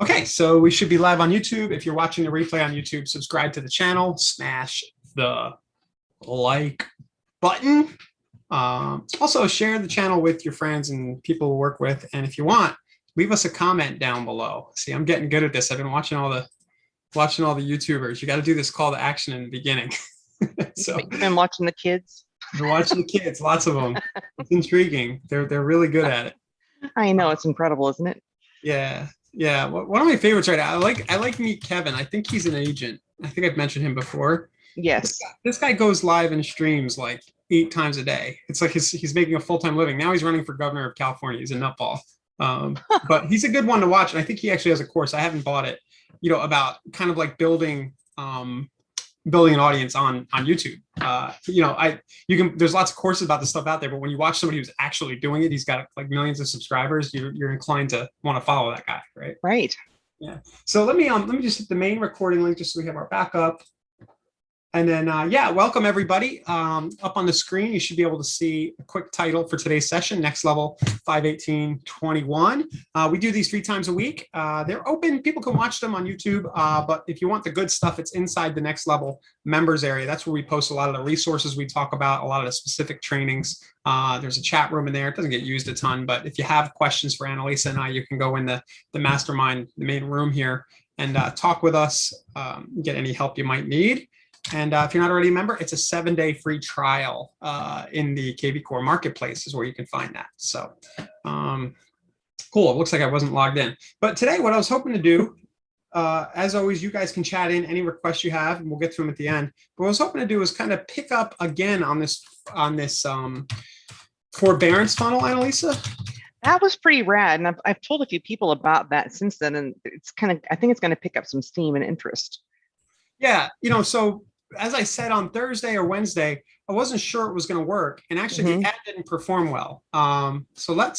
Okay, so we should be live on YouTube. If you're watching the replay on YouTube, subscribe to the channel, smash the like button. Also, share the channel with your friends and people who work with. And if you want, leave us a comment down below. See, I'm getting good at this. I've been watching all the YouTubers. You got to do this call to action in the beginning. So you've been watching the kids. I've been watching the kids, lots of them. It's intriguing. They're really good at it. I know, it's incredible, isn't it? Yeah. Yeah, one of my favorites right now. I like Meet Kevin. I think he's an agent. I think I've mentioned him before. Yes. This guy goes live and streams like 8 times a day. It's like he's making a full-time living. Now he's running for governor of California. He's a nutball. But he's a good one to watch. And I think he actually has a course. I haven't bought it, about kind of like building an audience on YouTube. There's lots of courses about this stuff out there, but when you watch somebody who's actually doing it, he's got like millions of subscribers, you're inclined to want to follow that guy, right? Right. Yeah. So let me just hit the main recording link just so we have our backup. And then, welcome everybody. Up on the screen, you should be able to see a quick title for today's session, Next Level 51821. We do these 3 times a week. They're open. People can watch them on YouTube. But if you want the good stuff, it's inside the Next Level members area. That's where we post a lot of the resources we talk about, a lot of the specific trainings. There's a chat room in there. It doesn't get used a ton, but if you have questions for Annalisa and I, you can go in the mastermind, the main room here, and talk with us, get any help you might need. And if you're not already a member, it's a 7-day free trial in the kvCORE marketplace is where you can find that. So cool. It looks like I wasn't logged in. But today, what I was hoping to do, as always, you guys can chat in any requests you have, and we'll get to them at the end. But what I was hoping to do is kind of pick up again on this forbearance funnel, Annalisa. That was pretty rad. And I've told a few people about that since then. And it's I think it's going to pick up some steam and interest. Yeah. So as I said on Thursday or Wednesday, I wasn't sure it was going to work. And actually the ad didn't perform well. So let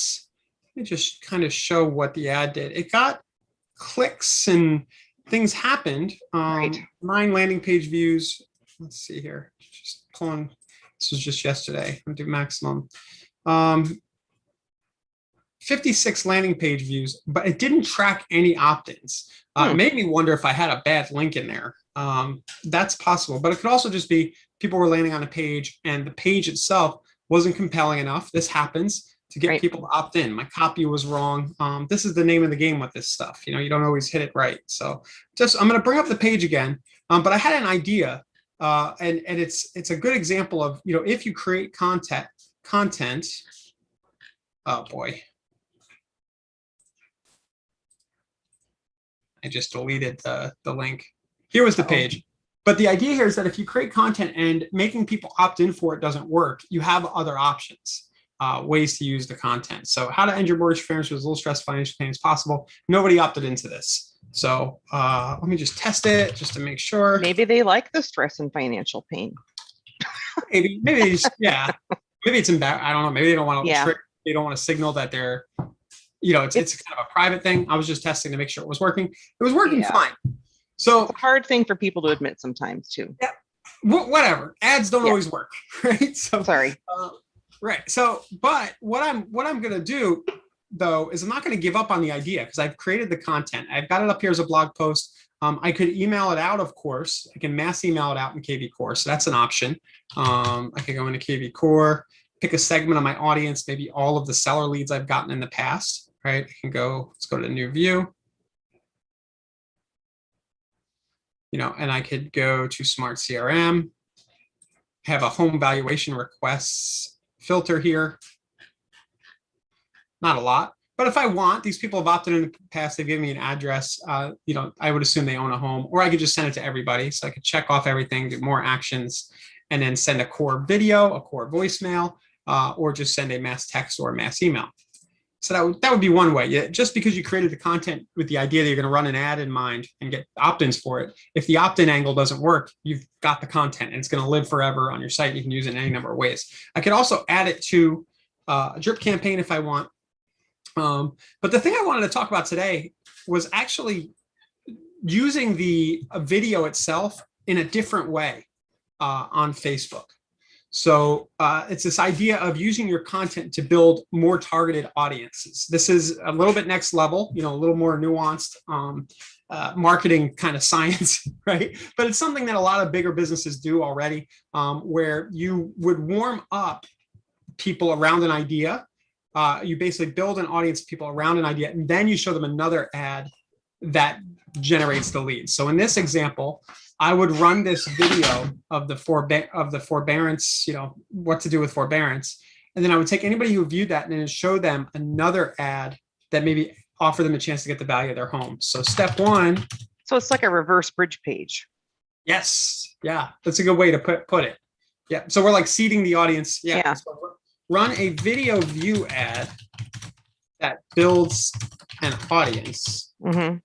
me just kind of show what the ad did. It got clicks and things happened. Right. 9 landing page views. Let's see here. Just pulling. This was just yesterday. I'm doing maximum. 56 landing page views, but it didn't track any opt-ins. It made me wonder if I had a bad link in there. That's possible, but it could also just be people were landing on a page and the page itself wasn't compelling enough. This happens to get people to opt in. My copy was wrong. This is the name of the game with this stuff. You don't always hit it right. So I'm going to bring up the page again. But I had an idea, and it's a good example of, if you create content. Oh boy. I just deleted the link. Here was the page. But the idea here is that if you create content and making people opt in for it doesn't work, you have other options, ways to use the content. So how to end your mortgage forbearance with as little stress financial pain as possible. Nobody opted into this. So let me just test it just to make sure. Maybe they like the stress and financial pain. maybe yeah. Maybe it's embarrassing. I don't know. Maybe they don't want to they don't want to signal that they're it's kind of a private thing. I was just testing to make sure it was working. It was working fine. So it's a hard thing for people to admit sometimes too. Yeah, whatever. Ads don't always work, right? So sorry. Right. So, but what I'm going to do though is I'm not going to give up on the idea because I've created the content. I've got it up here as a blog post. I could email it out, of course. I can mass email it out in kvCORE, so that's an option. I could go into kvCORE, pick a segment of my audience, maybe all of the seller leads I've gotten in the past. Right, I can let's go to new view. And I could go to Smart CRM, have a home valuation requests filter here. Not a lot, but if I want, these people have opted in the past, they've given me an address, I would assume they own a home, or I could just send it to everybody. So I could check off everything, do more actions, and then send a core video, a core voicemail, or just send a mass text or a mass email. So that would be one way. Just because you created the content with the idea that you're going to run an ad in mind and get opt-ins for it, if the opt-in angle doesn't work, you've got the content and it's going to live forever on your site. You can use it in any number of ways. I could also add it to a drip campaign if I want. But the thing I wanted to talk about today was actually using the video itself in a different way on Facebook. So it's this idea of using your content to build more targeted audiences. This is a little bit next level, a little more nuanced marketing kind of science, right? But it's something that a lot of bigger businesses do already, where you would warm up people around an idea. You basically build an audience of people around an idea, and then you show them another ad that generates the lead. So in this example, I would run this video of the forbearance, what to do with forbearance. And then I would take anybody who viewed that and then show them another ad that maybe offer them a chance to get the value of their home. So step one. So it's like a reverse bridge page. Yes. Yeah. That's a good way to put it. Yeah. So we're like seeding the audience. Yeah. So run a video view ad that builds an audience. Mm-hmm.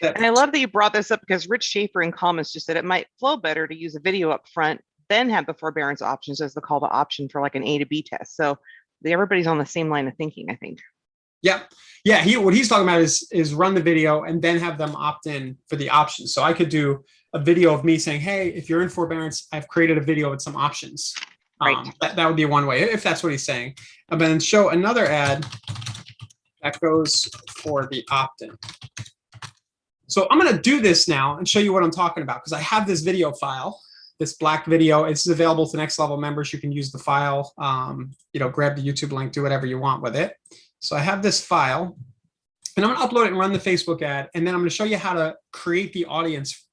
And I love that you brought this up, because Rich Schaefer in comments just said it might flow better to use a video up front, then have the forbearance options as the call to option for like an A to B test. So everybody's on the same line of thinking, I think. Yeah. Yeah. What he's talking about is run the video and then have them opt in for the options. So I could do a video of me saying, hey, if you're in forbearance, I've created a video with some options. Right. That would be one way, if that's what he's saying. And then show another ad that goes for the opt-in. So I'm going to do this now and show you what I'm talking about, because I have this video file, this black video. It's available to Next Level members. You can use the file, grab the YouTube link, do whatever you want with it. So I have this file, and I'm going to upload it and run the Facebook ad. And then I'm going to show you how to create the audience,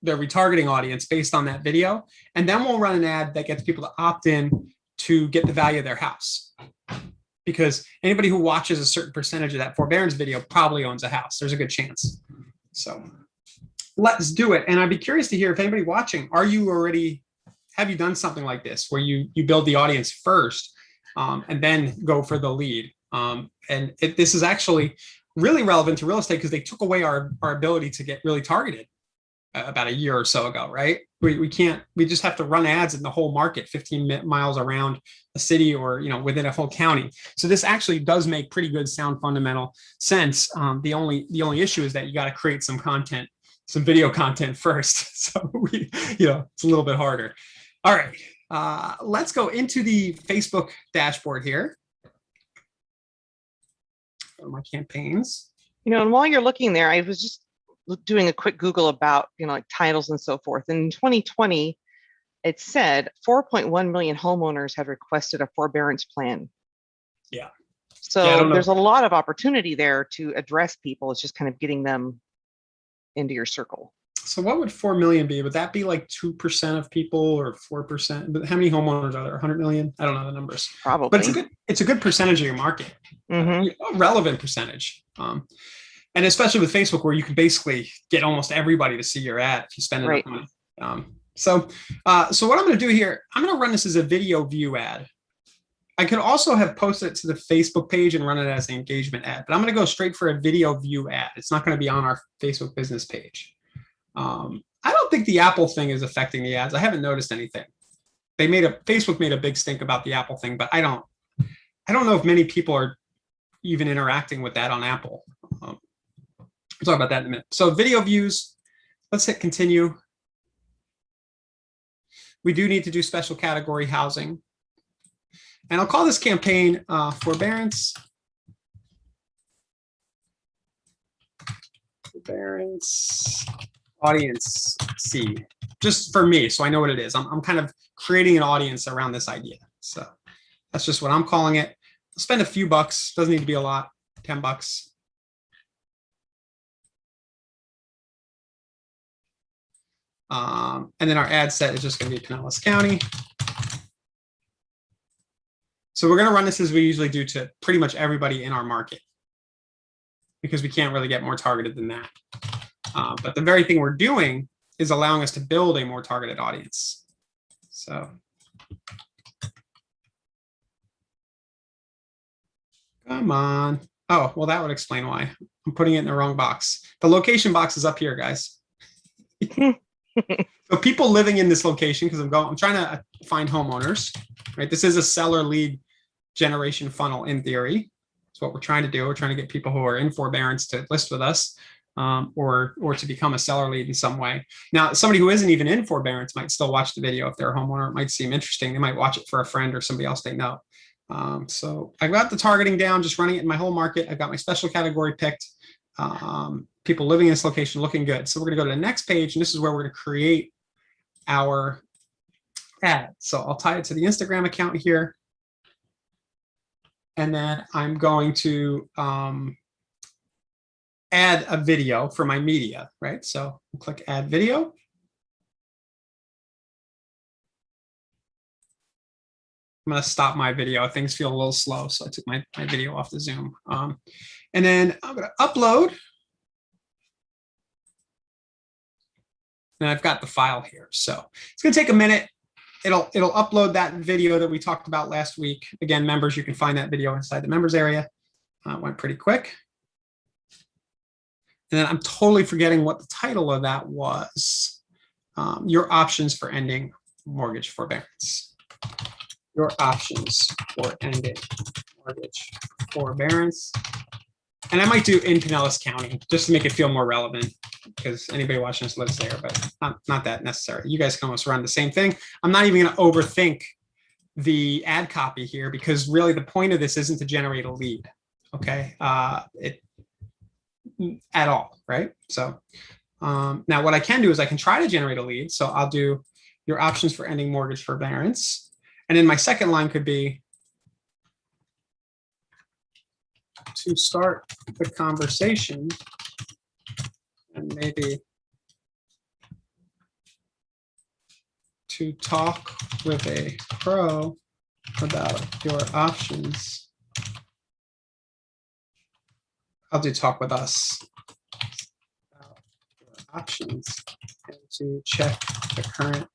the retargeting audience based on that video. And then we'll run an ad that gets people to opt in to get the value of their house. Because anybody who watches a certain percentage of that forbearance video probably owns a house. There's a good chance. So let's do it. And I'd be curious to hear, if anybody watching, have you done something like this where you build the audience first and then go for the lead? This is actually really relevant to real estate, because they took away our ability to get really targeted about a year or so ago, right? We just have to run ads in the whole market 15 miles around a city or, within a whole county. So this actually does make pretty good sound fundamental sense. The only issue is that you got to create some content, some video content first. So it's a little bit harder. All right, let's go into the Facebook dashboard here. My campaigns. And while you're looking there, I was just doing a quick Google about, like titles and so forth. In 2020, it said 4.1 million homeowners had requested a forbearance plan. Yeah. So there's a lot of opportunity there to address people. It's just kind of getting them into your circle. So what would 4 million be? Would that be like 2% of people or 4%? But how many homeowners are there? 100 million? I don't know the numbers. Probably. But it's a good percentage of your market. Mm-hmm. A relevant percentage. And especially with Facebook, where you can basically get almost everybody to see your ad if you spend enough money. So what I'm going to do here, I'm going to run this as a video view ad. I could also have posted it to the Facebook page and run it as an engagement ad, but I'm going to go straight for a video view ad. It's not going to be on our Facebook business page. I don't think the Apple thing is affecting the ads. I haven't noticed anything. Facebook made a big stink about the Apple thing, but I don't know if many people are even interacting with that on Apple. We'll talk about that in a minute. So video views, let's hit continue. We do need to do special category housing. And I'll call this campaign forbearance audience C, just for me, so I know what it is. I'm kind of creating an audience around this idea. So that's just what I'm calling it. I'll spend a few bucks, doesn't need to be a lot, 10 bucks. And then our ad set is just going to be Pinellas County. So we're going to run this as we usually do to pretty much everybody in our market, because we can't really get more targeted than that. But the very thing we're doing is allowing us to build a more targeted audience. So come on. Oh, well, that would explain why. I'm putting it in the wrong box. The location box is up here, guys. So people living in this location, because I'm trying to find homeowners, right? This is a seller lead generation funnel in theory. That's what we're trying to do. We're trying to get people who are in forbearance to list with us. or to become a seller lead in some way. Now, somebody who isn't even in forbearance might still watch the video if they're a homeowner. It might seem interesting. They might watch it for a friend or somebody else they know. So I got the targeting down, just running it in my whole market. I've got my special category picked. People living in this location looking good. So we're going to go to the next page, and this is where we're going to create our ad. So I'll tie it to the Instagram account here. And then I'm going to add a video for my media, right? So I'll click add video. I'm going to stop my video. Things feel a little slow, so I took my video off the Zoom. And then I'm going to upload. And I've got the file here. So it's going to take a minute. It'll upload that video that we talked about last week. Again, members, you can find that video inside the members area. It went pretty quick. And then I'm totally forgetting what the title of that was. Your options for ending mortgage forbearance. Your options for ending mortgage forbearance. And I might do in Pinellas County just to make it feel more relevant, because anybody watching this lives there, but not that necessary. You guys can almost run the same thing. I'm not even going to overthink the ad copy here, because really the point of this isn't to generate a lead, okay? At all, right? So now what I can do is I can try to generate a lead. So I'll do your options for ending mortgage forbearance. And then my second line could be to start the conversation, and maybe to talk with a pro about your options. I'll do talk with us about your options, and to check the current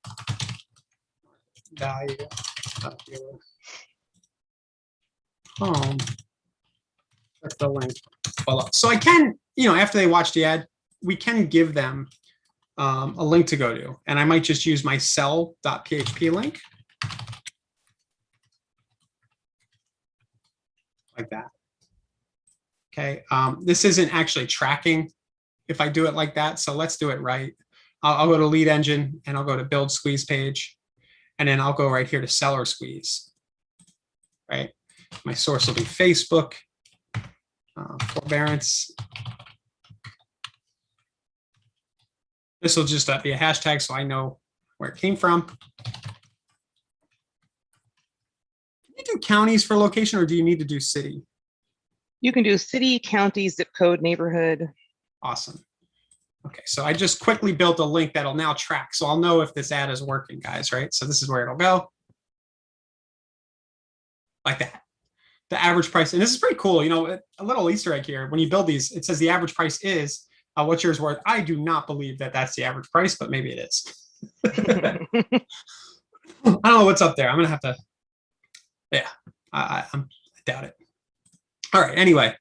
value of your home. Click the link below. So I can, after they watch the ad, we can give them a link to go to, and I might just use my sell.php link like that. Okay, this isn't actually tracking if I do it like that, so let's do it right. I'll go to lead engine, and I'll go to build squeeze page, and then I'll go right here to seller squeeze, right? My source will be Facebook, forbearance. This will just be a hashtag so I know where it came from. Can you do counties for location, or do you need to do city? You can do city, county, zip code, neighborhood. Awesome. Okay, so I just quickly built a link that'll now track. So I'll know if this ad is working, guys, right? So this is where it'll go. Like that. The average price, and this is pretty cool. A little Easter egg here. When you build these, it says the average price is what's yours worth. I do not believe that that's the average price, but maybe it is. I don't know what's up there. I'm going to have to, yeah, I doubt it. All right, anyway,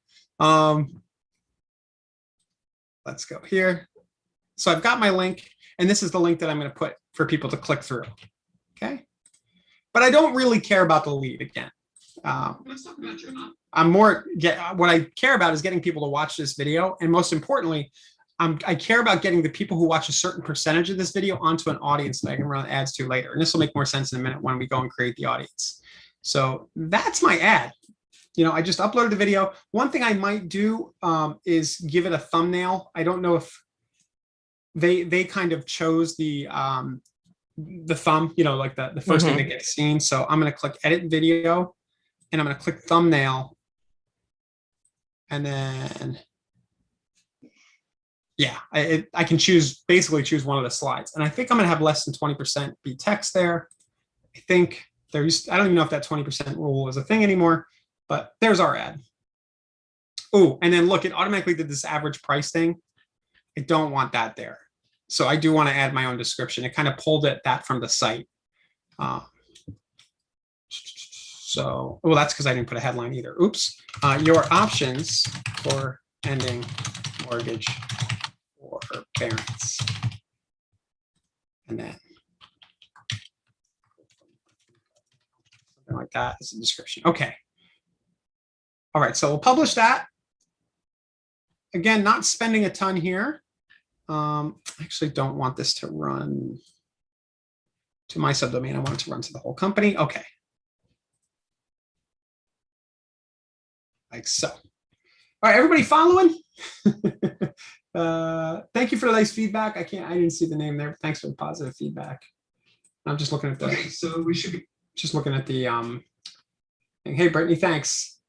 let's go here. So I've got my link, and this is the link that I'm going to put for people to click through, okay? But I don't really care about the lead again. I'm more, what I care about is getting people to watch this video, and most importantly, I care about getting the people who watch a certain percentage of this video onto an audience that I can run ads to later. And this will make more sense in a minute when we go and create the audience. So that's my ad. I just uploaded the video. One thing I might do is give it a thumbnail. I don't know if they kind of chose the thumb, like the first thing that gets seen. So I'm going to click edit video, and I'm going to click thumbnail. And then, yeah, I can basically choose one of the slides. And I think I'm going to have less than 20% be text there. I think I don't even know if that 20% rule is a thing anymore. But there's our ad. Oh, and then look, it automatically did this average price thing. I don't want that there. So I do want to add my own description. It kind of pulled that from the site. Well, that's because I didn't put a headline either. Oops. Your options for ending mortgage forbearance. And then something like that is a description. Okay. All right, so we'll publish that. again, not spending a ton here. I actually don't want this to run to my subdomain. I want it to run to the whole company. Okay. Like so. All right, everybody following? Thank you for the nice feedback. I didn't see the name there. Thanks for the positive feedback. I'm just looking at the, okay, so we should be just looking at the, hey, Brittany, thanks.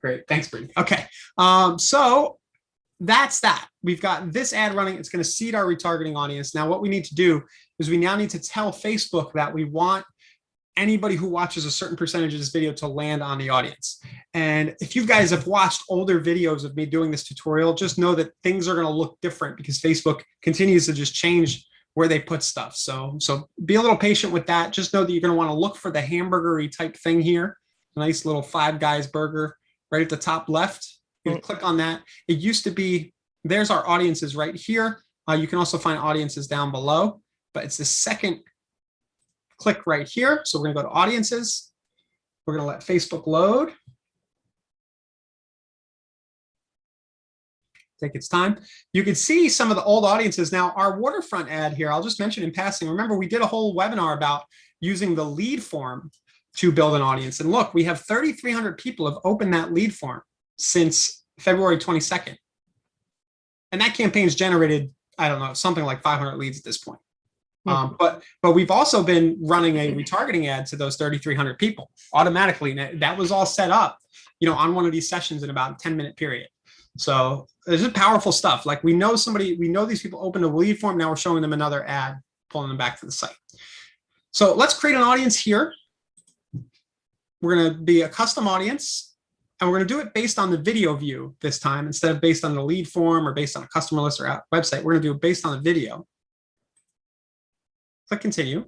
Great, thanks, Brittany. Okay, so that's that. We've got this ad running. It's going to seed our retargeting audience. Now, what we need to do is we now need to tell Facebook that we want anybody who watches a certain percentage of this video to land on the audience. And if you guys have watched older videos of me doing this tutorial, just know that things are going to look different because Facebook continues to just change where they put stuff. So be a little patient with that. Just know that you're going to want to look for the hamburger-y type thing here. A nice little Five Guys burger right at the top left. You can click on that. It used to be, there's our audiences right here. You can also find audiences down below, but it's the second click right here. So we're going to go to audiences. We're going to let Facebook load. Take its time. You can see some of the old audiences. Now, our waterfront ad here, I'll just mention in passing. Remember, we did a whole webinar about using the lead form to build an audience. And look, we have 3,300 people have opened that lead form since February 22nd. And that campaign's generated, I don't know, something like 500 leads at this point. But we've also been running a retargeting ad to those 3,300 people automatically. And that was all set up, on one of these sessions in about a 10-minute period. So this is powerful stuff. Like we know these people opened a lead form. Now we're showing them another ad, pulling them back to the site. So let's create an audience here. We're going to be a custom audience, and we're going to do it based on the video view this time instead of based on the lead form or based on a customer list or website. We're going to do it based on the video. Click continue.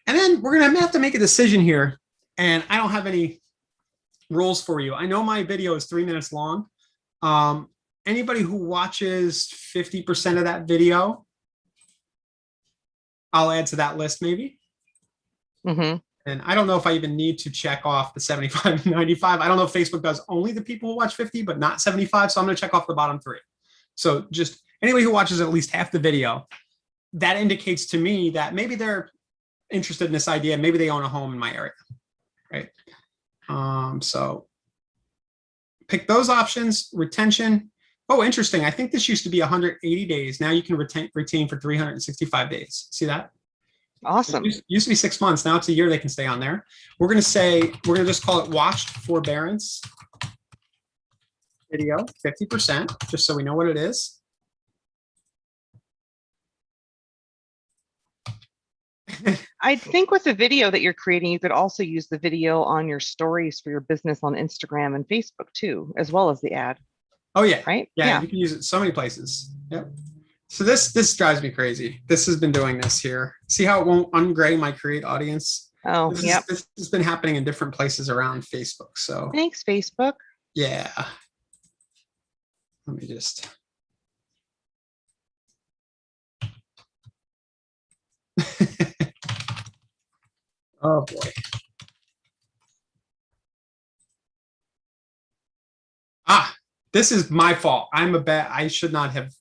And then we're going to have to make a decision here. And I don't have any rules for you. I know my video is 3 minutes long. Anybody who watches 50% of that video, I'll add to that list maybe. And I don't know if I even need to check off the 75 and 95. I don't know if Facebook does only the people who watch 50, but not 75. So I'm going to check off the bottom 3. So just anybody who watches at least half the video, that indicates to me that maybe they're interested in this idea. Maybe they own a home in my area, right? So pick those options. Retention. Oh, interesting. I think this used to be 180 days. Now you can retain for 365 days. See that? Awesome. It used to be 6 months. Now it's a year they can stay on there. We're going to just call it watched forbearance video, 50%, just so we know what it is. I think with the video that you're creating, you could also use the video on your stories for your business on Instagram and Facebook too, as well as the ad. Oh yeah. Right? Yeah. You can use it so many places. Yep. So this drives me crazy. This has been doing this here. See how it won't ungray my create audience? Oh, yeah. This has been happening in different places around Facebook. So thanks, Facebook. Yeah. Let me just. Oh boy. This is my fault. I should not have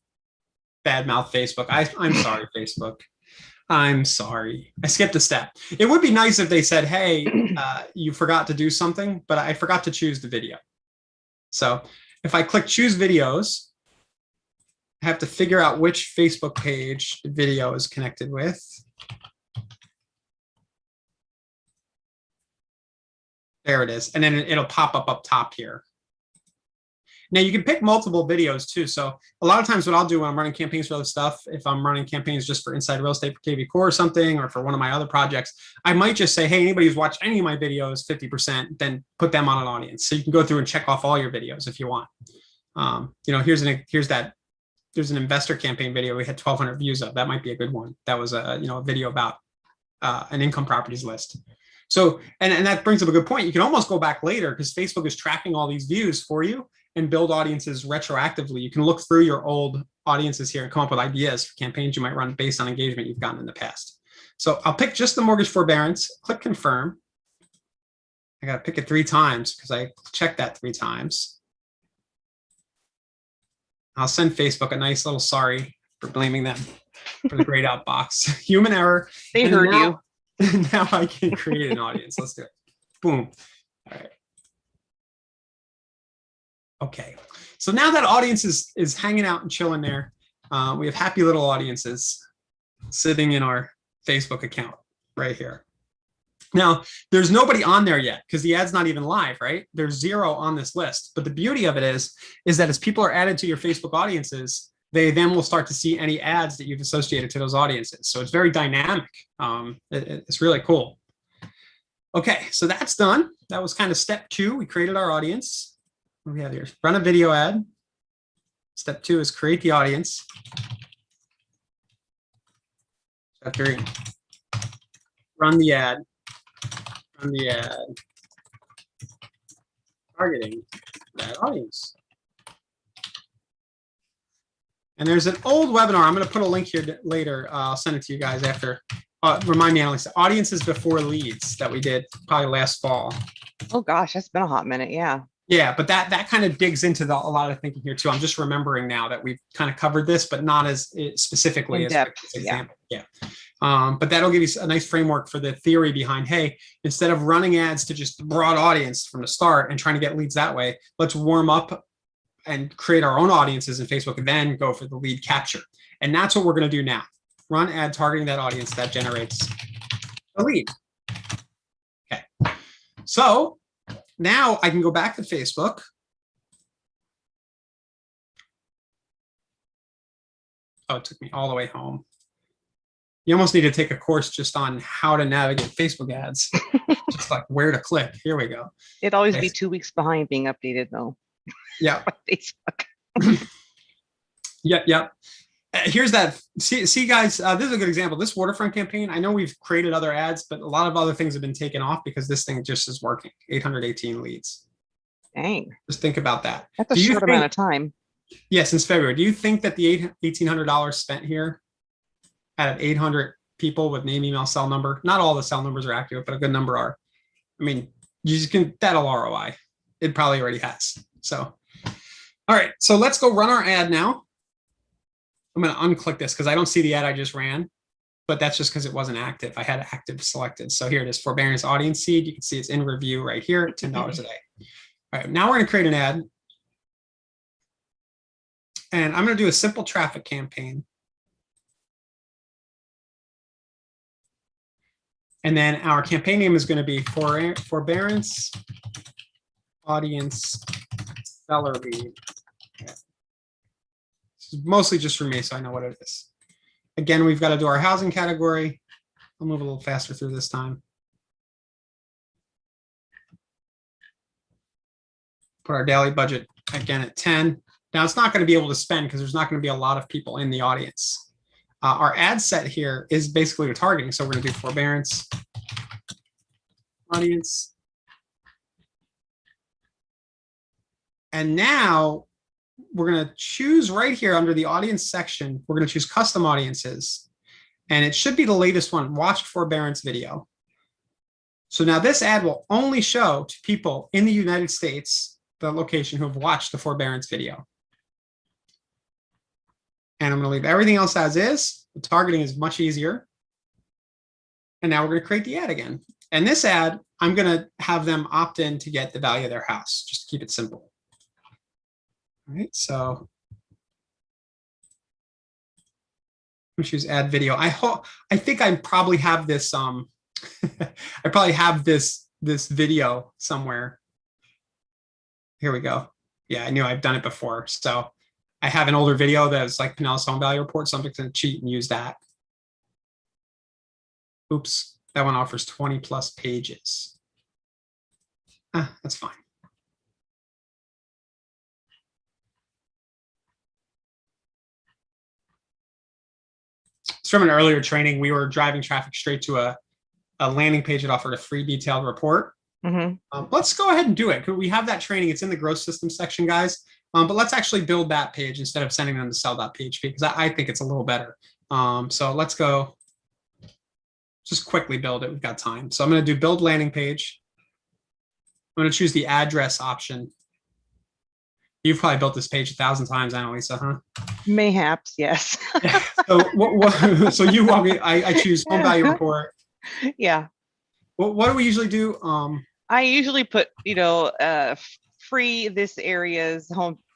badmouthed Facebook. I'm sorry, Facebook. I'm sorry. I skipped a step. It would be nice if they said, hey, you forgot to do something, but I forgot to choose the video. So if I click choose videos, I have to figure out which Facebook page the video is connected with. There it is. And then it'll pop up top here. Now you can pick multiple videos too. So a lot of times what I'll do when I'm running campaigns for other stuff, if I'm running campaigns just for Inside Real Estate for KV Core or something, or for one of my other projects, I might just say, hey, anybody who's watched any of my videos, 50%, then put them on an audience. So you can go through and check off all your videos if you want. There's an investor campaign video we had 1,200 views of. That might be a good one. That was a video about an income properties list. So, and that brings up a good point. You can almost go back later because Facebook is tracking all these views for you and build audiences retroactively. You can look through your old audiences here and come up with ideas for campaigns you might run based on engagement you've gotten in the past. So I'll pick just the mortgage forbearance, click confirm. I got to pick it 3 times because I checked that 3 times. I'll send Facebook a nice little sorry for blaming them for the grayed out box. Human error. They And heard now, you. now I can create an audience. Let's do it. Boom. All right. Okay. So now that audience is hanging out and chilling there, we have happy little audiences sitting in our Facebook account right here. Now, there's nobody on there yet because the ad's not even live, right? There's 0 on this list. But the beauty of it is that as people are added to your Facebook audiences, they then will start to see any ads that you've associated to those audiences. So it's very dynamic. It's really cool. Okay, so that's done. That was kind of step 2. We created our audience. What do we have here? Run a video ad. Step 2 is create the audience. Step 3, run the ad. Run the ad. Targeting that audience. And there's an old webinar. I'm going to put a link here later. I'll send it to you guys after. Remind me, Alex, audiences before leads that we did probably last fall. Oh gosh, that's been a hot minute. Yeah. Yeah, but that kind of digs into a lot of thinking here too. I'm just remembering now that we've kind of covered this, but not as specifically In as depth, this example. Yeah. But that'll give you a nice framework for the theory behind, hey, instead of running ads to just the broad audience from the start and trying to get leads that way, let's warm up and create our own audiences in Facebook and then go for the lead capture. And that's what we're going to do now. Run ad targeting that audience that generates a lead. Okay. So now I can go back to Facebook. Oh, it took me all the way home. You almost need to take a course just on how to navigate Facebook ads, just like where to click. Here we go. It'd always be 2 weeks behind being updated though. Yeah. Facebook. Yep. Here's that. See, guys, this is a good example. This waterfront campaign, I know we've created other ads, but a lot of other things have been taken off because this thing just is working. 818 leads. Dang. Just think about that. That's a short amount of time. Yeah, since February. Do you think that the $1,800 spent here out of 800 people with name, email, cell number, not all the cell numbers are accurate, but a good number are. I mean, you just can, that'll ROI. It probably already has. So, all right, so let's go run our ad now. I'm going to unclick this because I don't see the ad I just ran, but that's just because it wasn't active. I had active selected. So here it is, forbearance audience seed. You can see it's in review right here, $10 a day. All right, now we're going to create an ad. And I'm going to do a simple traffic campaign. And then our campaign name is going to be forbearance audience seller lead. This is mostly just for me, so I know what it is. Again, we've got to do our housing category. I'll move a little faster through this time. Put our daily budget again at 10. Now it's not going to be able to spend because there's not going to be a lot of people in the audience. Our ad set here is basically the targeting. So we're going to do forbearance audience. And now we're going to choose right here under the audience section. We're going to choose custom audiences. And it should be the latest one, watched forbearance video. So now this ad will only show to people in the United States, the location, who have watched the forbearance video. And I'm going to leave everything else as is. The targeting is much easier. And now we're going to create the ad again. And this ad, I'm going to have them opt in to get the value of their house, just to keep it simple. All right, so I'm going to choose add video. I think I probably have this. I probably have this video somewhere. Here we go. Yeah, I knew I've done it before. So I have an older video that's like Pinellas Home Value Report, so I'm going to cheat and use that. Oops, that one offers 20 plus pages. That's fine. It's from an earlier training. We were driving traffic straight to a landing page that offered a free detailed report. Let's go ahead and do it. We have that training. It's in the growth system section, guys. But let's actually build that page instead of sending them to sell.php because I think it's a little better. So let's go just quickly build it. We've got time. So I'm going to do build landing page. I'm going to choose the address option You've probably built this page 1,000 times, Annalisa, huh? Mayhaps, yes. So so you want me, I choose home value report. Yeah. What do we usually do? I usually put, free this area's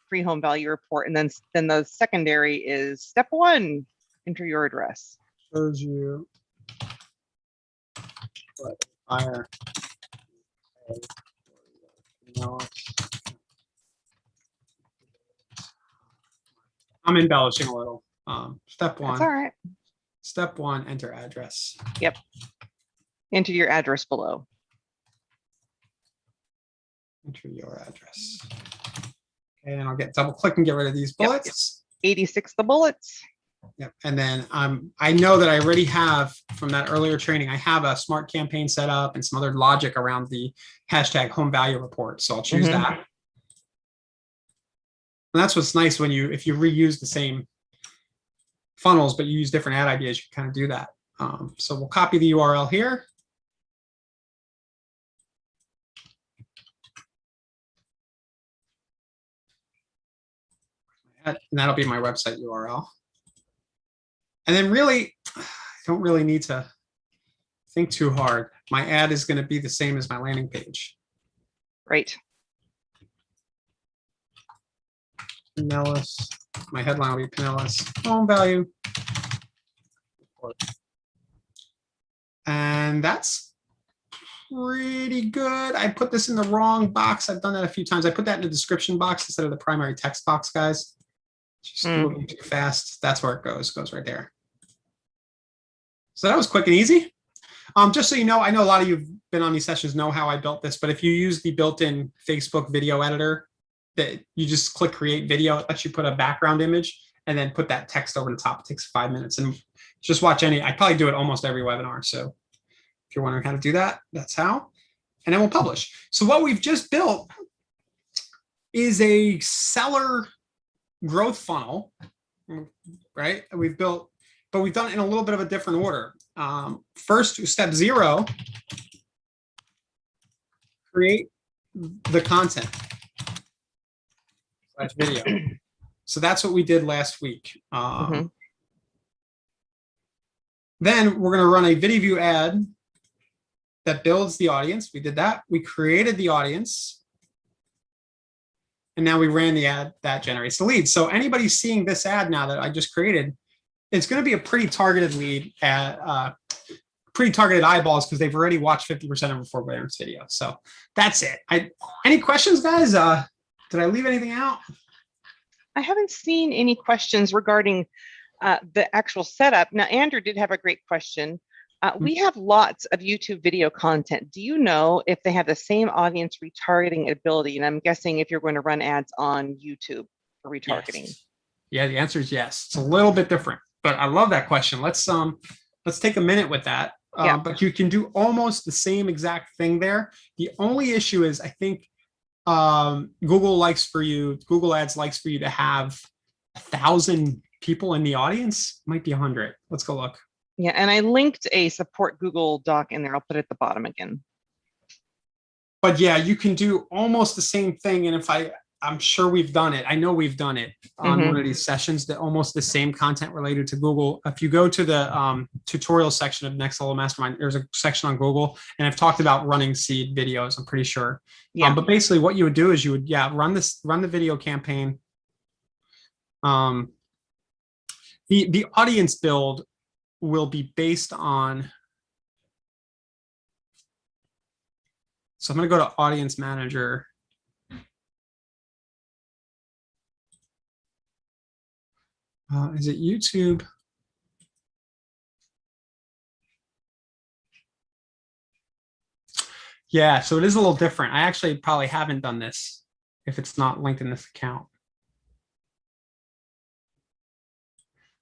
free home value report, and then the secondary is step 1, enter your address. Shows you what fire. I'm embellishing a little. Step 1. That's all right. Step 1, enter address. Yep. Enter your address below. Enter your address. Okay, and I'll double click and get rid of these bullets. Yep. 86 the bullets. Yep. And then I know that I already have from that earlier training, I have a smart campaign set up and some other logic around the hashtag home value report. So I'll choose that. And that's what's nice when if you reuse the same funnels, but you use different ad ideas, you can kind of do that. So we'll copy the URL here. And that'll be my website URL. And then really, I don't really need to think too hard. My ad is going to be the same as my landing page. Right. Pinellas. My headline will be Pinellas home value. And that's pretty good. I put this in the wrong box. I've done that a few times. I put that in the description box instead of the primary text box, guys. Just moving too fast. That's where it goes. Goes right there. So that was quick and easy. Just so you know, I know a lot of you have been on these sessions know how I built this, but if you use the built-in Facebook video editor, that you just click create video, it lets you put a background image and then put that text over the top. It takes 5 minutes, and just watch I probably do it almost every webinar. So if you're wondering how to do that, that's how. And then we'll publish. So what we've just built is a seller growth funnel, right? We've built, but we've done it in a little bit of a different order. First, step 0, create the content. That's video. So that's what we did last week. Then we're going to run a video view ad that builds the audience. We did that. We created the audience. And now we ran the ad that generates the lead. So anybody seeing this ad now that I just created, it's going to be a pretty targeted lead at pretty targeted eyeballs because they've already watched 50% of a forbearance video. So that's it. Any questions, guys? Did I leave anything out? I haven't seen any questions regarding the actual setup. Now, Andrew did have a great question. We have lots of YouTube video content. Do you know if they have the same audience retargeting ability? And I'm guessing if you're going to run ads on YouTube for retargeting. Yes. Yeah, the answer is yes. It's a little bit different, but I love that question. Let's take a minute with that. But you can do almost the same exact thing there. The only issue is I think Google Ads likes for you to have 1,000 people in the audience. Might be 100. Let's go look. Yeah, and I linked a support Google Doc in there. I'll put it at the bottom again. But yeah, you can do almost the same thing. And I'm sure we've done it. I know we've done it on one of these sessions, that almost the same content related to Google. If you go to the tutorial section of Next Level Mastermind, there's a section on Google, and I've talked about running seed videos, I'm pretty sure. Yeah. But basically what you would do is you would, run the video campaign. The audience build will be based on, so I'm going to go to Audience Manager. Is it YouTube? Yeah, so it is a little different. I actually probably haven't done this if it's not linked in this account.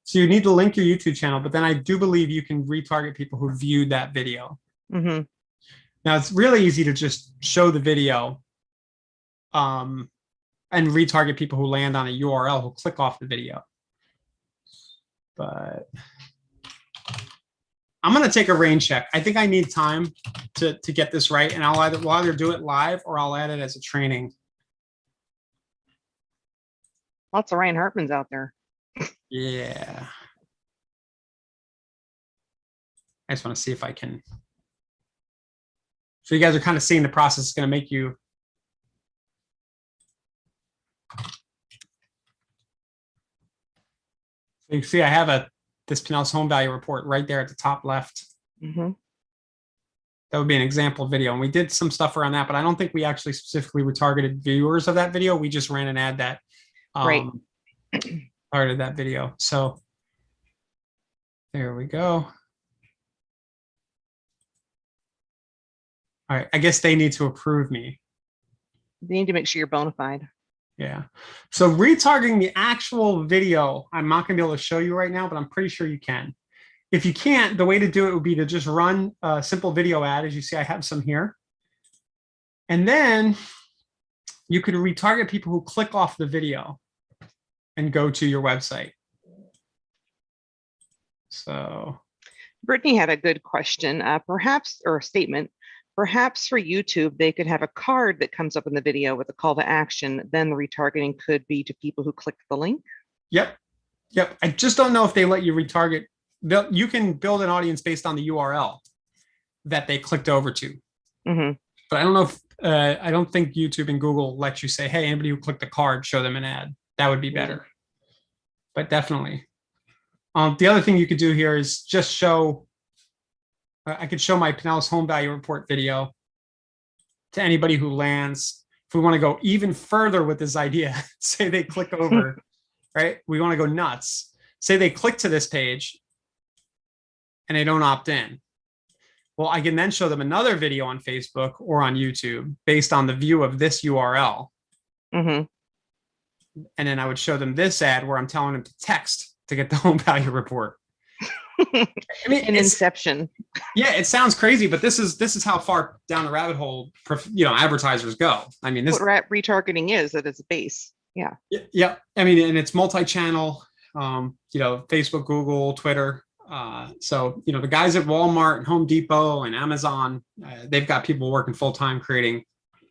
So you need to link your YouTube channel, but then I do believe you can retarget people who viewed that video. Now it's really easy to just show the video and retarget people who land on a URL who click off the video. But I'm going to take a rain check. I think I need time to get this right, and we'll either do it live or I'll add it as a training. Lots of Ryan Hartmans out there. Yeah. I just want to see if I can. So you guys are kind of seeing the process is going to make you. So you see, I have this Pinellas home value report right there at the top left. Mm-hmm. That would be an example video. And we did some stuff around that, but I don't think we actually specifically retargeted viewers of that video. We just ran an ad that Right. Started that video. So there we go. All right. I guess they need to approve me. You need to make sure you're bona fide. Yeah. So retargeting the actual video, I'm not going to be able to show you right now, but I'm pretty sure you can. If you can't, the way to do it would be to just run a simple video ad. As you see, I have some here. And then you could retarget people who click off the video and go to your website. So Brittany had a good question, perhaps, or a statement. Perhaps for YouTube, they could have a card that comes up in the video with a call to action. Then the retargeting could be to people who clicked the link. Yep. I just don't know if they let you retarget. You can build an audience based on the URL that they clicked over to. Mm-hmm. But I don't know if, I don't think YouTube and Google let you say, hey, anybody who clicked the card, show them an ad. That would be better. But definitely. The other thing you could do here is just show, I could show my Pinellas home value report video to anybody who lands. If we want to go even further with this idea, say they click over, right? We want to go nuts. Say they click to this page and they don't opt in. Well, I can then show them another video on Facebook or on YouTube based on the view of this URL. Mm-hmm. And then I would show them this ad where I'm telling them to text to get the home value report. I mean, An inception. Yeah, it sounds crazy, but this is how far down the rabbit hole, advertisers go. I mean, this what retargeting is at its base. Yeah. Yeah. I mean, and it's multi-channel. Facebook, Google, Twitter. So the guys at Walmart and Home Depot and Amazon, they've got people working full time creating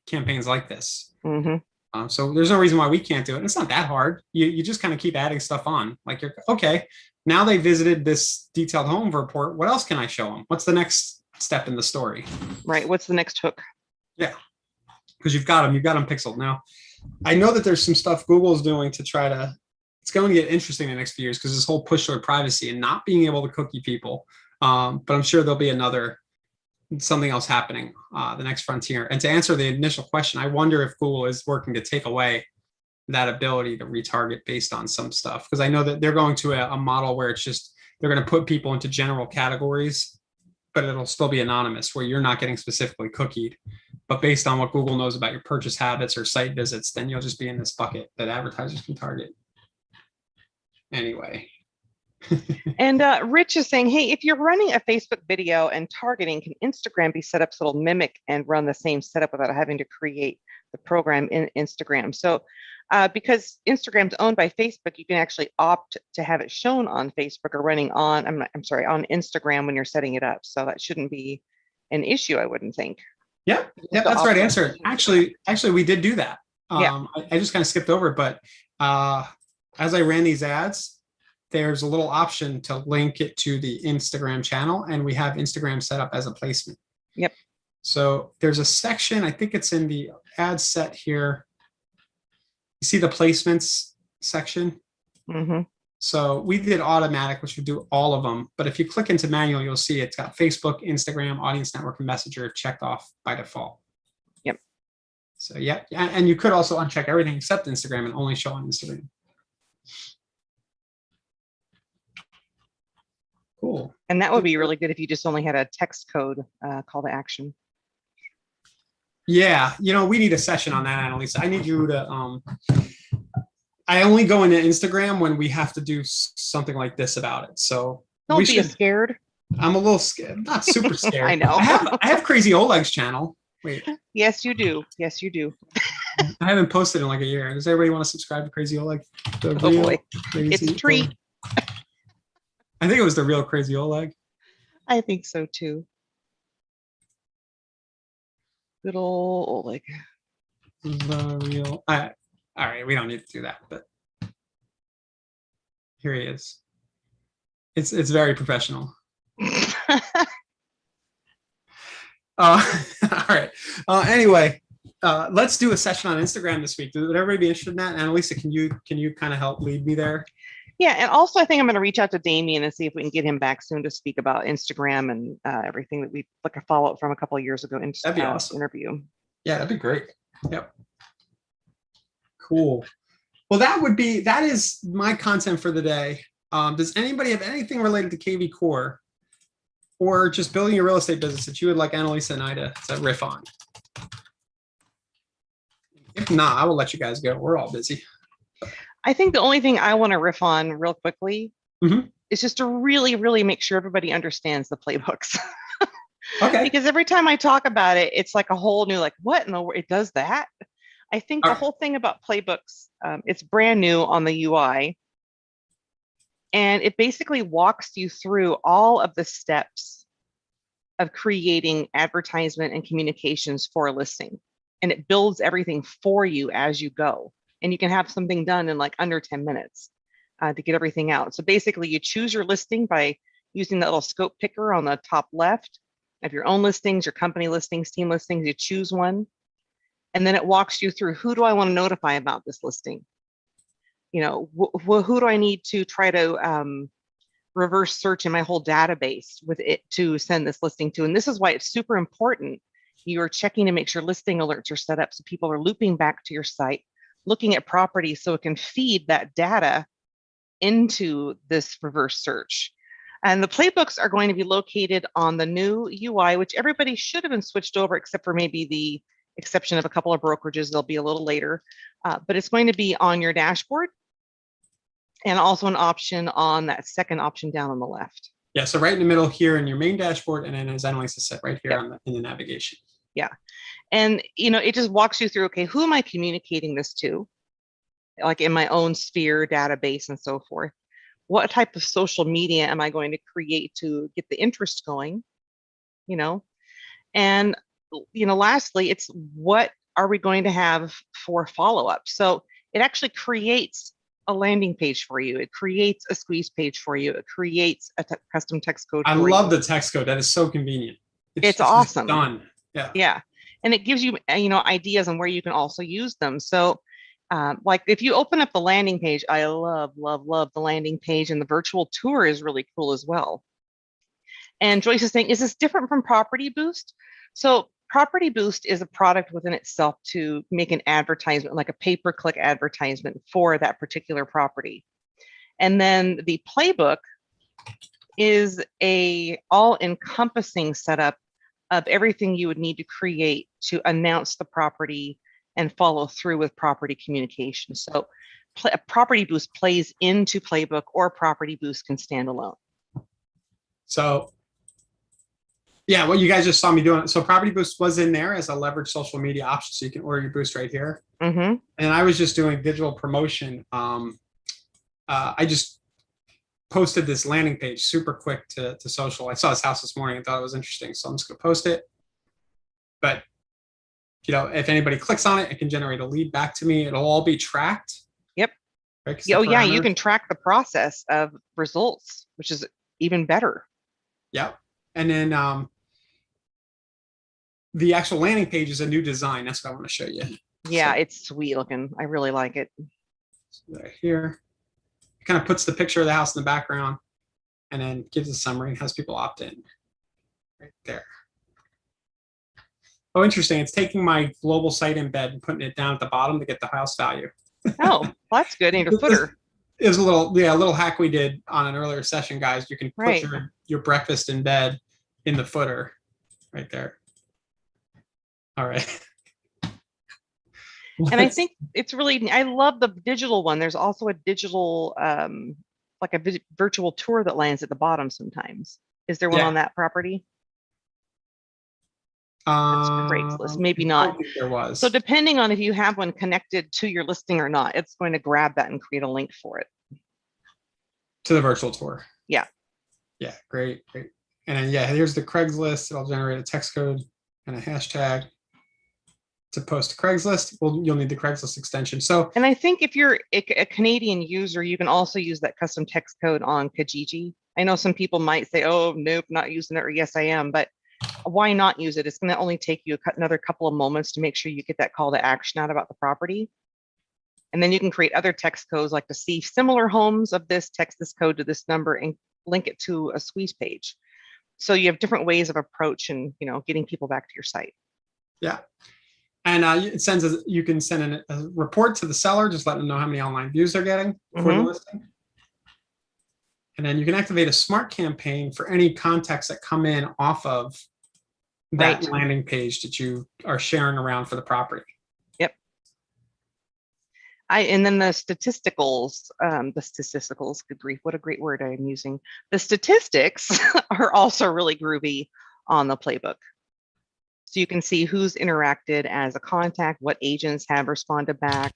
campaigns like this. Mm-hmm. So there's no reason why we can't do it. And it's not that hard. You just kind of keep adding stuff on. Like you're okay. Now they visited this detailed home report. What else can I show them? What's the next step in the story? Right. What's the next hook? Yeah. Because you've got them pixeled. Now, I know that there's some stuff Google's doing to try to, it's going to get interesting in the next few years because this whole push toward privacy and not being able to cookie people. But I'm sure there'll be something else happening, the next frontier. And to answer the initial question, I wonder if Google is working to take away that ability to retarget based on some stuff. Because I know that they're going to a model where it's just, they're going to put people into general categories, but it'll still be anonymous where you're not getting specifically cookied. But based on what Google knows about your purchase habits or site visits, then you'll just be in this bucket that advertisers can target. Anyway. And Rich is saying, hey, if you're running a Facebook video and targeting, can Instagram be set up so it'll mimic and run the same setup without having to create the program in Instagram? So because Instagram's owned by Facebook, you can actually opt to have it shown on Facebook or running on, on Instagram when you're setting it up. So that shouldn't be an issue, I wouldn't think. Yeah, that's the right answer. Actually, we did do that. I just kind of skipped over it, but as I ran these ads, there's a little option to link it to the Instagram channel, and we have Instagram set up as a placement. Yep. So there's a section, I think it's in the ad set here. You see the placements section? Mm-hmm. So we did automatic, which would do all of them. But if you click into manual, you'll see it's got Facebook, Instagram, Audience Network, and Messenger checked off by default. Yep. So yeah, and you could also uncheck everything except Instagram and only show on Instagram. Cool. And that would be really good if you just only had a text code call to action. Yeah, we need a session on that, Annalisa. I need you to, I only go into Instagram when we have to do something like this about it. So don't be scared. I'm a little scared, not super scared. I know. I have Crazy Oleg's channel. Wait. Yes, you do. Yes, you do. I haven't posted in like a year. Does everybody want to subscribe to Crazy Oleg? Oh boy, it's a treat. I think it was the real Crazy Oleg. I think so too. Good old Oleg. The real. All right, we don't need to do that, but Here he is. It's very professional. All right. Anyway, let's do a session on Instagram this week. Would everybody be interested in that? Annalisa, can you kind of help lead me there? Yeah, and also I think I'm going to reach out to Damien and see if we can get him back soon to speak about Instagram and everything that we like a follow up from a couple of years ago in That'd be awesome. interview. Yeah, that'd be great. Yep. Cool. Well, that is my content for the day. Does anybody have anything related to KV Core or just building a real estate business that you would like Annalisa and I to riff on? If not, I will let you guys go. We're all busy. I think the only thing I want to riff on real quickly is just to really, really make sure everybody understands the playbooks. Okay. Because every time I talk about it, it's like a whole new, like, what in the world? It does that? I think the whole thing about playbooks, it's brand new on the UI. And it basically walks you through all of the steps of creating advertisement and communications for a listing. And it builds everything for you as you go. And you can have something done in like under 10 minutes to get everything out. So basically you choose your listing by using that little scope picker on the top left of your own listings, your company listings, team listings, you choose one. And then it walks you through, who do I want to notify about this listing? You know, who do I need to try to reverse search in my whole database with it to send this listing to? And this is why it's super important. You're checking to make sure listing alerts are set up so people are looping back to your site, looking at properties so it can feed that data into this reverse search. And the playbooks are going to be located on the new UI, which everybody should have been switched over, except for maybe the exception of a couple of brokerages. They'll be a little later, but it's going to be on your dashboard and also an option on that second option down on the left. Yeah, so right in the middle here in your main dashboard, and then as Annalisa said, right here in the navigation. Yeah. And, you know, it just walks you through, okay, who am I communicating this to? Like in my own sphere database and so forth. What type of social media am I going to create to get the interest going? You know, and, you know, lastly, it's what are we going to have for follow-up? So it actually creates a landing page for you. It creates a squeeze page for you. It creates a custom text code. I love the text code. That is so convenient. It's awesome. Done. Yeah. Yeah. And it gives you, you know, ideas on where you can also use them. So like if you open up the landing page, I love the landing page, and the virtual tour is really cool as well. And Joyce is saying, is this different from Property Boost? So Property Boost is a product within itself to make an advertisement, like a pay-per-click advertisement for that particular property. And then the playbook is a all-encompassing setup of everything you would need to create to announce the property and follow through with property communication. So Property Boost plays into Playbook, or Property Boost can stand alone. So yeah, what you guys just saw me doing. So Property Boost was in there as a leverage social media option. So you can order your boost right here. And I was just doing digital promotion. I just posted this landing page super quick to social. I saw this house this morning and thought it was interesting. So I'm just gonna post it. But you know, if anybody clicks on it, it can generate a lead back to me. It'll all be tracked. Yep. Right? Oh yeah, you can track the process of results, which is even better. Yep. And then the actual landing page is a new design. That's what I want to show you. Yeah, so, it's sweet looking. I really like it. Right here. It kind of puts the picture of the house in the background and then gives a summary and has people opt in. Right there. Oh, interesting. It's taking my global site embed and putting it down at the bottom to get the house value. Oh, well, that's good. In your footer. It was a little hack we did on an earlier session, guys. You can put your breakfast in bed in the footer right there. All right. And I think it's really, I love the digital one. There's also a digital, like a virtual tour that lands at the bottom sometimes. Is there one on that property? That's Craigslist. Maybe not. I don't think there was. So depending on if you have one connected to your listing or not, it's going to grab that and create a link for it. To the virtual tour. Yeah. Yeah, great. And then, yeah, here's the Craigslist. It'll generate a text code and a hashtag. to post to Craigslist, well, you'll need the Craigslist extension. So, And I think if you're a Canadian user, you can also use that custom text code on Kijiji. I know some people might say, oh, nope, not using it, or yes, I am, but why not use it? It's going to only take you another couple of moments to make sure you get that call to action out about the property. And then you can create other text codes, like to see similar homes of this, text this code to this number and link it to a squeeze page. So you have different ways of approach and, getting people back to your site. Yeah. And it sends you can send a report to the seller, just let them know how many online views they're getting for the listing. And then you can activate a smart campaign for any contacts that come in off of that landing page that you are sharing around for the property. Yep. And then the statisticals, good grief, what a great word I'm using. The statistics are also really groovy on the playbook. So you can see who's interacted as a contact, what agents have responded back.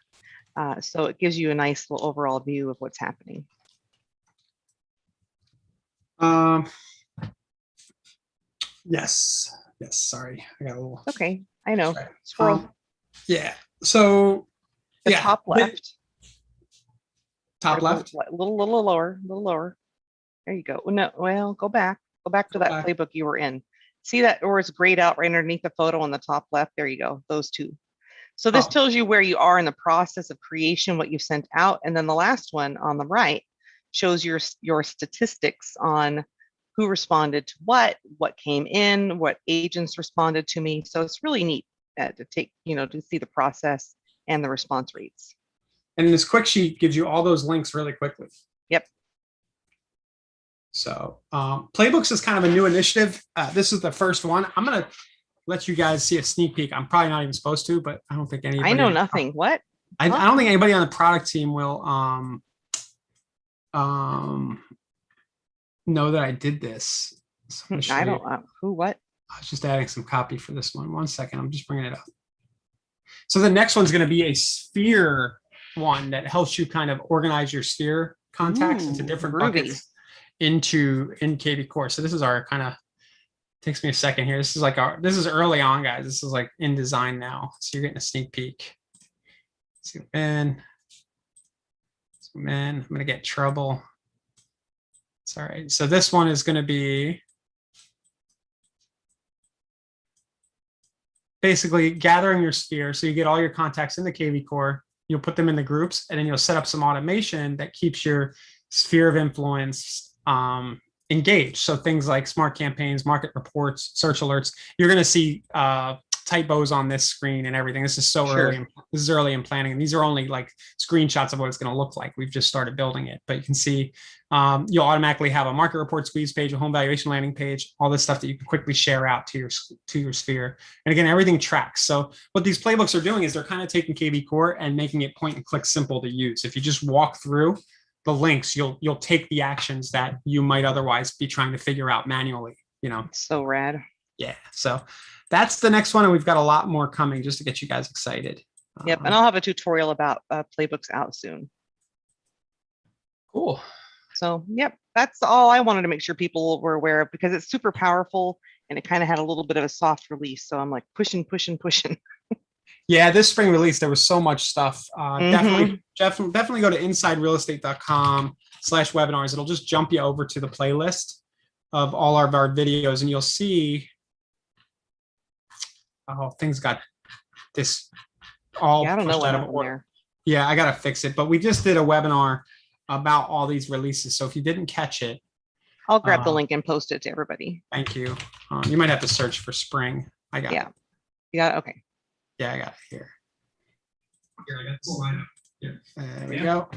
So it gives you a nice little overall view of what's happening. Yes. Sorry, I got a little. Okay, I know. Scroll. Yeah. So the top left. Top left. A little lower. There you go. No, well, go back to that playbook you were in. See that, or it's grayed out right underneath the photo on the top left. There you go. Those two. So this tells you where you are in the process of creation, what you've sent out. And then the last one on the right shows your statistics on who responded to what came in, what agents responded to me. So it's really neat to take, to see the process and the response rates. And this quick sheet gives you all those links really quickly. Yep. So Playbooks is kind of a new initiative. This is the first one. I'm going to let you guys see a sneak peek. I'm probably not even supposed to, but I don't think anybody. I know nothing. What? I don't think anybody on the product team will know that I did this. So I don't. Who? What? I was just adding some copy for this one. 1 second. I'm just bringing it up. So the next one's going to be a sphere one that helps you kind of organize your sphere contacts into different buckets in KV Core. So this is our kind of, takes me a second here. This is early on, guys. This is like in design now. So you're getting a sneak peek. Zoom in. I'm going to get trouble. It's all right. So this one is going to be basically gathering your sphere. So you get all your contacts in the KV Core. You'll put them in the groups, and then you'll set up some automation that keeps your sphere of influence engaged. So things like smart campaigns, market reports, search alerts. You're going to see typos on this screen and everything. This is so early. This is early in planning, and these are only like screenshots of what it's going to look like. We've just started building it, but you can see you'll automatically have a market report squeeze page, a home valuation landing page, all this stuff that you can quickly share out to your sphere. And again, everything tracks. So what these playbooks are doing is they're kind of taking KV Core and making it point and click simple to use. If you just walk through the links, you'll take the actions that you might otherwise be trying to figure out manually. So rad. Yeah. So that's the next one, and we've got a lot more coming just to get you guys excited. Yep, and I'll have a tutorial about playbooks out soon. Cool. So, yep, that's all I wanted to make sure people were aware of, because it's super powerful and it kind of had a little bit of a soft release. So I'm like pushing. Yeah, this spring release, there was so much stuff. Definitely go to insiderealestate.com/webinars. It'll just jump you over to the playlist of all of our videos, and you'll see, things got this all. Yeah, I don't know what happened there. Yeah, I gotta fix it. But we just did a webinar about all these releases. So if you didn't catch it, I'll grab the link and post it to everybody. Thank you. You might have to search for spring. I got it. You got it? Okay. Yeah, I got it here. Here, I got the lineup. Yeah. There we go.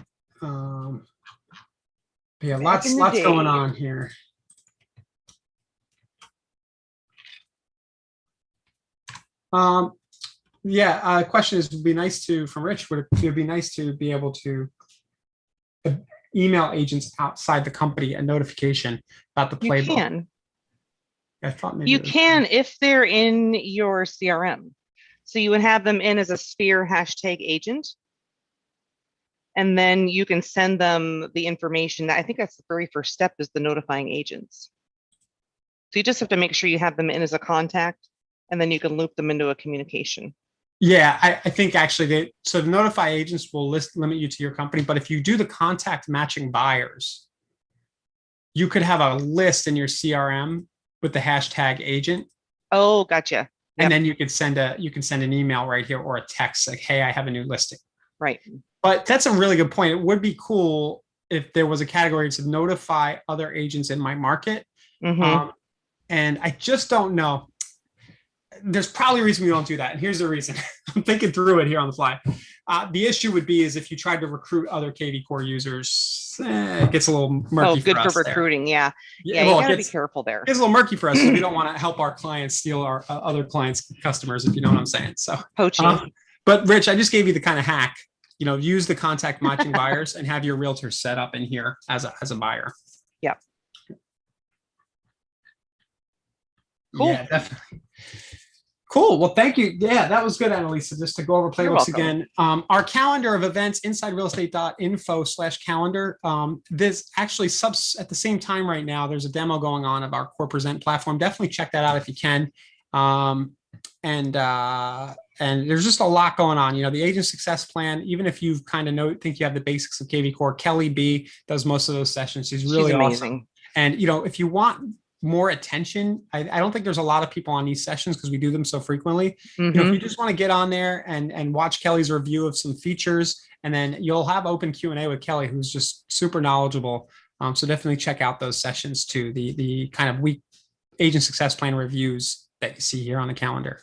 Yeah, lots going on here. Question is, would be nice to, from Rich, would it be nice to be able to email agents outside the company a notification about the playbook? You can. I thought maybe you can if they're in your CRM. So you would have them in as a Sphere hashtag agent, and then you can send them the information. I think that's the very first step, is the notifying agents. So you just have to make sure you have them in as a contact, and then you can loop them into a communication. Yeah, I think actually so the notify agents will limit you to your company, but if you do the contact matching buyers, you could have a list in your CRM with the hashtag agent. Oh, gotcha. And then you can send an email right here or a text like, hey, I have a new listing. Right. But that's a really good point. It would be cool if there was a category to notify other agents in my market. And I just don't know. There's probably a reason we don't do that. And here's the reason. I'm thinking through it here on the fly. The issue would be is if you tried to recruit other KV Core users, it gets a little murky. Oh, good for recruiting. Yeah. Yeah, well, you gotta be careful there. It gets a little murky for us. We don't want to help our clients steal our other clients' customers, if you know what I'm saying. So poaching. But Rich, I just gave you the kind of hack. Use the contact matching buyers and have your realtor set up in here as a buyer. Yeah. Cool. Yeah, definitely. Cool. Well, thank you. Yeah, that was good, Annalisa. Just to go over playbooks again. Our calendar of events, insiderealestate.info/calendar. This actually at the same time right now, there's a demo going on of our Core Present platform. Definitely check that out if you can. And there's just a lot going on. The agent success plan, even if you kind of think you have the basics of KV Core, Kelly B does most of those sessions. She's really amazing. Awesome. And, if you want more attention, I don't think there's a lot of people on these sessions because we do them so frequently. If you just want to get on there and watch Kelly's review of some features, and then you'll have open Q&A with Kelly, who's just super knowledgeable. So definitely check out those sessions too, the kind of week agent success plan reviews that you see here on the calendar.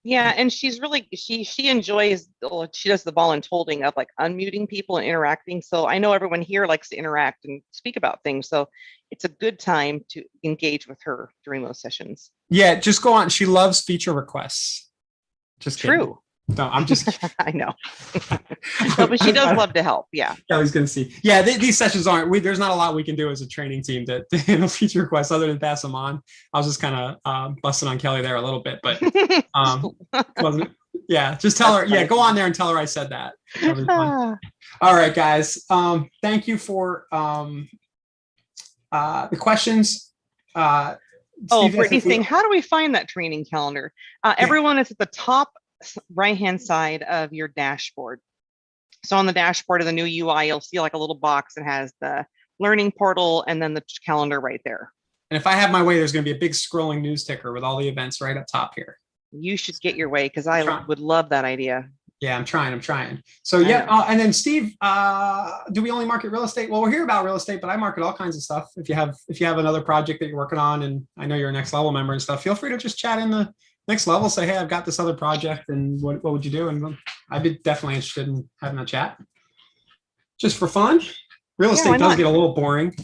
Yeah, and she's really she enjoys. She does the voluntolding of like unmuting people and interacting. So I know everyone here likes to interact and speak about things. So it's a good time to engage with her during those sessions. Yeah, just go on. She loves feature requests. Just true. Kidding. No, I'm just. I know. No, but she does love to help. Yeah. Kelly's gonna see. Yeah, these sessions aren't. There's not a lot we can do as a training team to handle feature requests other than pass them on. I was just kind of busting on Kelly there a little bit, but wasn't. Yeah, just tell her. Yeah, go on there and tell her I said that. All right, guys. Thank you for the questions. Brittany's saying, how do we find that training calendar? Everyone is at the top right-hand side of your dashboard. So on the dashboard of the new UI, you'll see like a little box that has the learning portal and then the calendar right there. And if I have my way, there's going to be a big scrolling news ticker with all the events right up top here. You should get your way because I would love that idea. Yeah, I'm trying. So yeah, and then Steve, do we only market real estate? Well, we're here about real estate, but I market all kinds of stuff. If you have another project that you're working on, and I know you're a Next Level member and stuff, feel free to just chat in the Next Level. Say, hey, I've got this other project, and what would you do? And I'd be definitely interested in having a chat, just for fun. Real estate does get a little boring.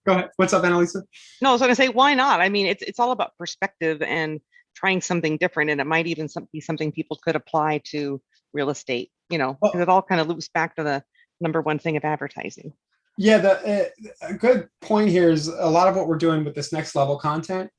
Go ahead. What's up, Annalisa? No, I was going to say, why not? I mean, it's all about perspective and trying something different, and it might even be something people could apply to real estate, because it all kind of loops back to the number one thing of advertising. Yeah, a good point here is a lot of what we're doing with this Next Level content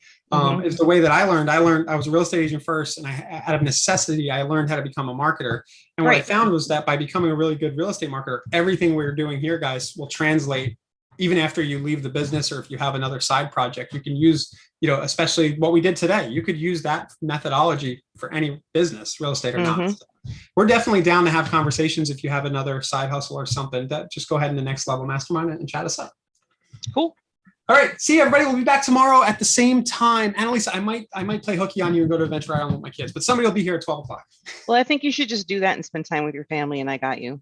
is the way that I learned. I was a real estate agent first, and out of necessity, I learned how to become a marketer. And what I found was that by becoming a really good real estate marketer, everything we're doing here, guys, will translate even after you leave the business, or if you have another side project. You can use, especially what we did today, you could use that methodology for any business, real estate or not. So we're definitely down to have conversations. If you have another side hustle or something, just go ahead in the Next Level Mastermind and chat us up. Cool. All right. See you, everybody. We'll be back tomorrow at the same time. Annalisa, I might play hooky on you and go to Adventure Island with my kids, but somebody will be here at 12 o'clock. Well, I think you should just do that and spend time with your family, and I got you.